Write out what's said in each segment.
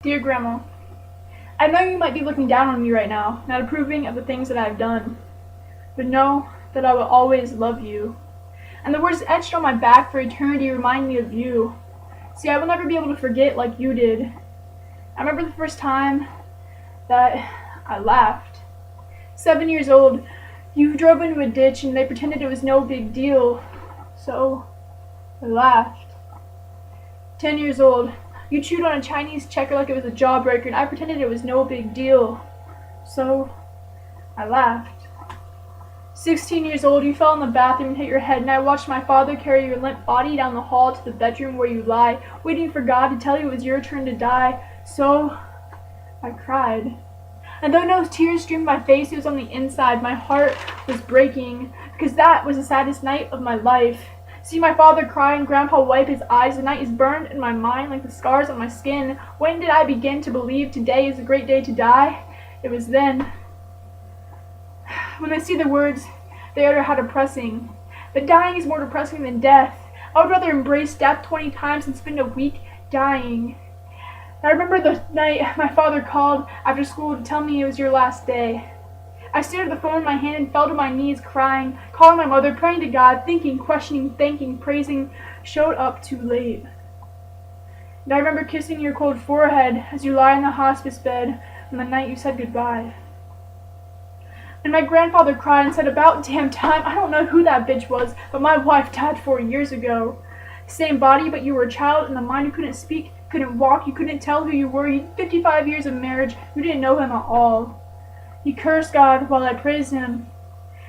Dear Grandma, I know you might be looking down on me right now, not approving of the things that I have done, but know that I will always love you. And the words etched on my back for eternity remind me of you. See, I will never be able to forget like you did. I remember the first time that I laughed. 7 years old, you drove into a ditch and they pretended it was no big deal, so I laughed. 10 years old, you chewed on a Chinese checker like it was a jawbreaker, and I pretended it was no big deal. So, I laughed. 16 years old, you fell in the bathroom and hit your head, and I watched my father carry your limp body down the hall to the bedroom where you lie, waiting for God to tell you it was your turn to die. So, I cried. And though no tears streamed my face, it was on the inside. My heart was breaking, because that was the saddest night of my life. See my father cry and Grandpa wipe his eyes. The night is burned in my mind like the scars on my skin. When did I begin to believe today is a great day to die? It was then. When I see the words, they utter how depressing. But dying is more depressing than death. I would rather embrace death 20 times than spend a week dying. I remember the night my father called after school to tell me it was your last day. I stared at the phone in my hand and fell to my knees crying, calling my mother, praying to God, thinking, questioning, thanking, praising, showed up too late. And I remember kissing your cold forehead as you lie in the hospice bed on the night you said goodbye. And my grandfather cried and said, about damn time, I don't know who that bitch was, but my wife died 4 years ago. Same body, but you were a child in the mind who couldn't speak, couldn't walk, you couldn't tell who you were. You had 55 years of marriage, you didn't know him at all. He cursed God while I praised him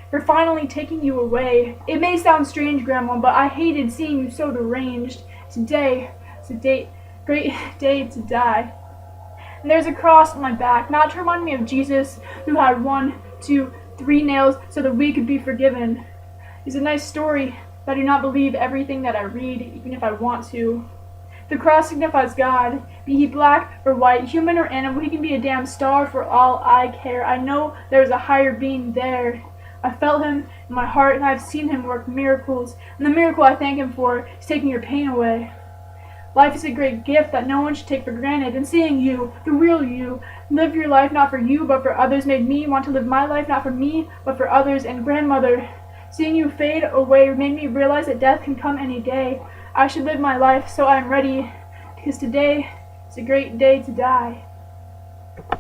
for finally taking you away. It may sound strange, Grandma, but I hated seeing you so deranged. Today is a great day to die. And there's a cross on my back, not to remind me of Jesus, who had 1, 2, 3 nails so that we could be forgiven. It's a nice story, but I do not believe everything that I read, even if I want to. The cross signifies God. Be he black or white, human or animal, he can be a damn star for all I care. I know there is a higher being there. I felt him in my heart, and I have seen him work miracles. And the miracle I thank him for is taking your pain away. Life is a great gift that no one should take for granted, and seeing you, the real you, live your life not for you but for others made me want to live my life not for me but for others. And grandmother, seeing you fade away made me realize that death can come any day. I should live my life so I am ready, because today is a great day to die.